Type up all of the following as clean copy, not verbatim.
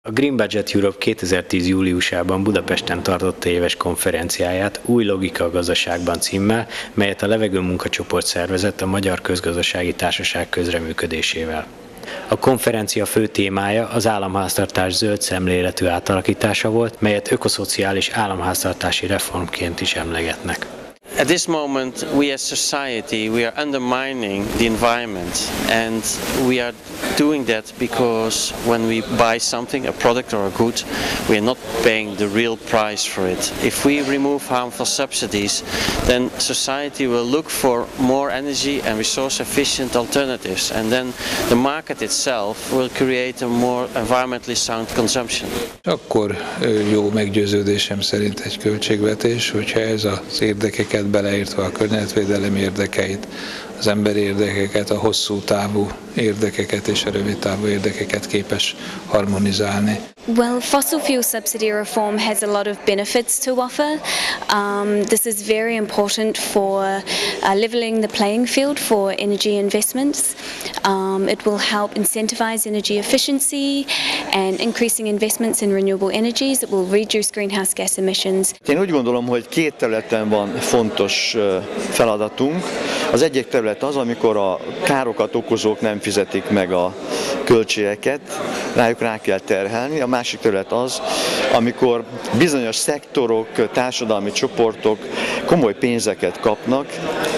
A Green Budget Europe 2010. júliusában Budapesten tartotta éves konferenciáját új logika a gazdaságban címmel, melyet a Levegő Munkacsoport szervezett a Magyar Közgazdasági Társaság közreműködésével. A konferencia fő témája az államháztartás zöld szemléletű átalakítása volt, melyet ökoszociális államháztartási reformként is emlegetnek. At this moment, we as society, we are undermining the environment, and we are doing that because when we buy something, a product or a good, we are not paying the real price for it. If we remove harmful subsidies, then society will look for more energy and resource efficient alternatives, and then the market itself will create a more environmentally sound consumption. Akkor jó meggyőződésem szerint egy költségvetés, hogyha ez az érdekeket beleértve a környezetvédelem érdekeit, az emberi érdekeket, a hosszú távú érdekeket és a rövid távú érdekeket képes harmonizálni. Well, fossil fuel subsidy reform has a lot of benefits to offer. This is very important for levelling the playing field for energy investments. It will help incentivize energy efficiency and increasing investments in renewable energies. It will reduce greenhouse gas emissions. Én úgy gondolom, hogy két területen van fontos feladatunk. Az egyik terület az, amikor a károkat okozók nem fizetik meg a költségeket, rájuk rá kell terhelni. A másik terület az, amikor bizonyos szektorok, társadalmi csoportok komoly pénzeket kapnak,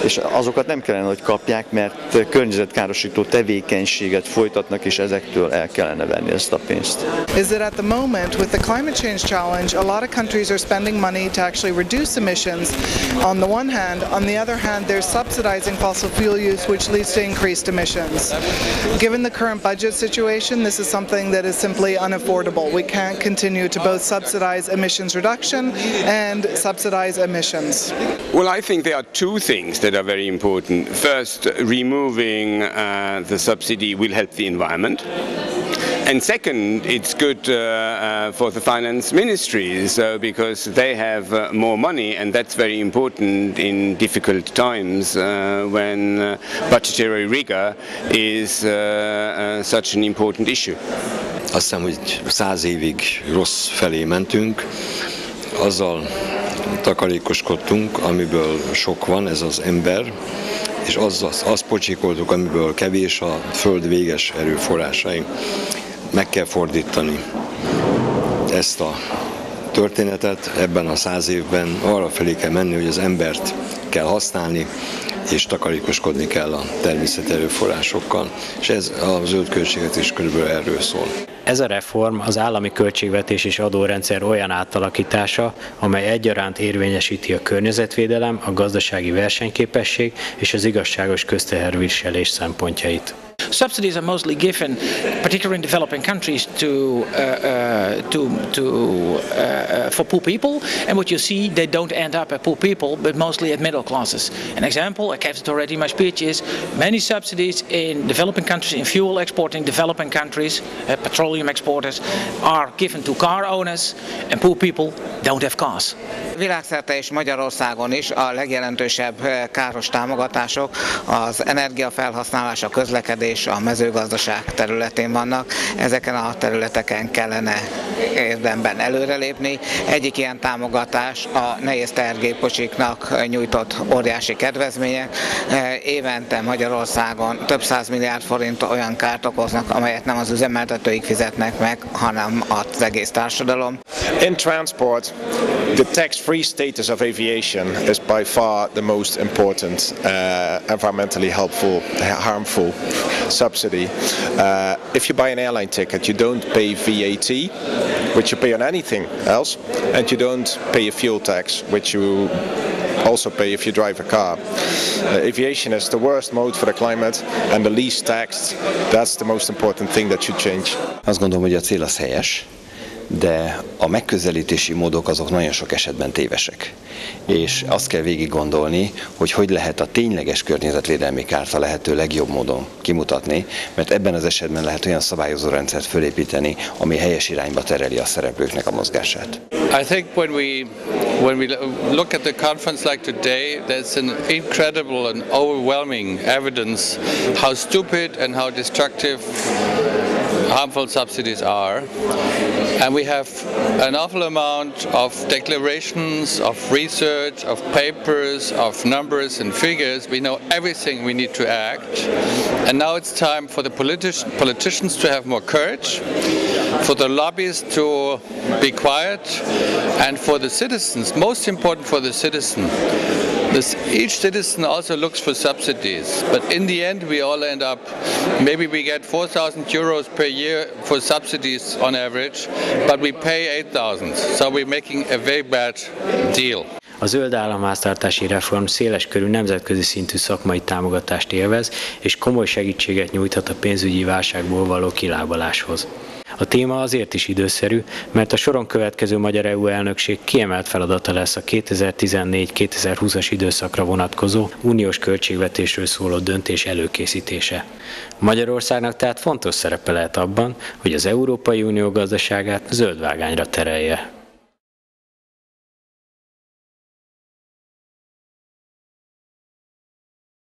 és azokat nem kellene, hogy kapják, mert környezetkárosító tevékenységet folytatnak, és ezektől el kellene venni ezt a pénzt. Is that at the moment with the climate change challenge, a lot of countries are spending money to actually reduce emissions on the one hand, on the other hand they're subsidizing fossil fuel use, which leads to increased emissions. Given the current budget situation, this is something that is simply unaffordable. We can't continue to both subsidize emissions reduction and subsidize emissions. Well, I think there are two things that are very important. First, removing the subsidy will help the environment. And second, it's good for the finance ministries because they have more money, and that's very important in difficult times when budgetary rigor is such an important issue. Azt hiszem, hogy 100 évig rossz felé mentünk, azzal takarékoskodtunk, amiből sok van, ez az ember, és azt pocsékoltuk, amiből kevés a föld véges erőforrásai. Meg kell fordítani ezt a történetet, ebben a 100 évben arra felé kell menni, hogy az embert kell használni, és takarékoskodni kell a természeti erőforrásokkal, és ez a zöld költségvetés körülbelül erről szól. Ez a reform az állami költségvetés és adórendszer olyan átalakítása, amely egyaránt érvényesíti a környezetvédelem, a gazdasági versenyképesség és az igazságos közteherviselés szempontjait. Subsidies are mostly given, particularly in developing countries, for poor people. And what you see, they don't end up at poor people, but mostly at middle classes. An example, I gave it already in my speech, is many subsidies in developing countries, in fuel exporting developing countries, petroleum exporters, are given to car owners, and poor people don't have cars. Világszerte és Magyarországon is a legjelentősebb káros támogatások az energiafelhasználás, a közlekedés, a mezőgazdaság területén vannak. Ezeken a területeken kellene érdemben előrelépni. Egyik ilyen támogatás a nehéz tehergépkocsiknak nyújtott óriási kedvezmények. Évente Magyarországon több 100 milliárd forint olyan kárt okoznak, amelyet nem az üzemeltetőik fizetnek meg, hanem az egész társadalom. In transport, the tax-free status of aviation is by far the most important environmentally harmful subsidy. If you buy an airline ticket, you don't pay VAT, which you pay on anything else, and you don't pay a fuel tax, which you also pay if you drive a car. Aviation is the worst mode for the climate and the least taxed. That's the most important thing that should change. Azt gondolom, hogy a cél az helyes, de a megközelítési módok azok nagyon sok esetben tévesek. És azt kell végig gondolni, hogy lehet a tényleges környezetvédelmi kárt a lehető legjobb módon kimutatni, mert ebben az esetben lehet olyan szabályozó rendszert fölépíteni, ami helyes irányba tereli a szereplőknek a mozgását. I think when we look at the conference like today, there's an incredible and overwhelming evidence how stupid and how destructive harmful subsidies are. And we have an awful amount of declarations, of research, of papers, of numbers and figures. We know everything we need to act. And now it's time for the politicians to have more courage, for the lobbyists to be quiet, and for the citizens, most important for the citizen. Each citizen also looks for subsidies, but in the end we all end up, maybe we get 4,000 euros per year for subsidies on average, but we pay 8,000, so we're making a very bad deal. A zöld államháztartási reform széles körű nemzetközi szintű szakmai támogatást élvez, és komoly segítséget nyújthat a pénzügyi válságból való kilábaláshoz. A téma azért is időszerű, mert a soron következő magyar EU-elnökség kiemelt feladata lesz a 2014-2020-as időszakra vonatkozó uniós költségvetésről szóló döntés előkészítése. Magyarországnak tehát fontos szerepe lehet abban, hogy az Európai Unió gazdaságát zöld vágányra terelje.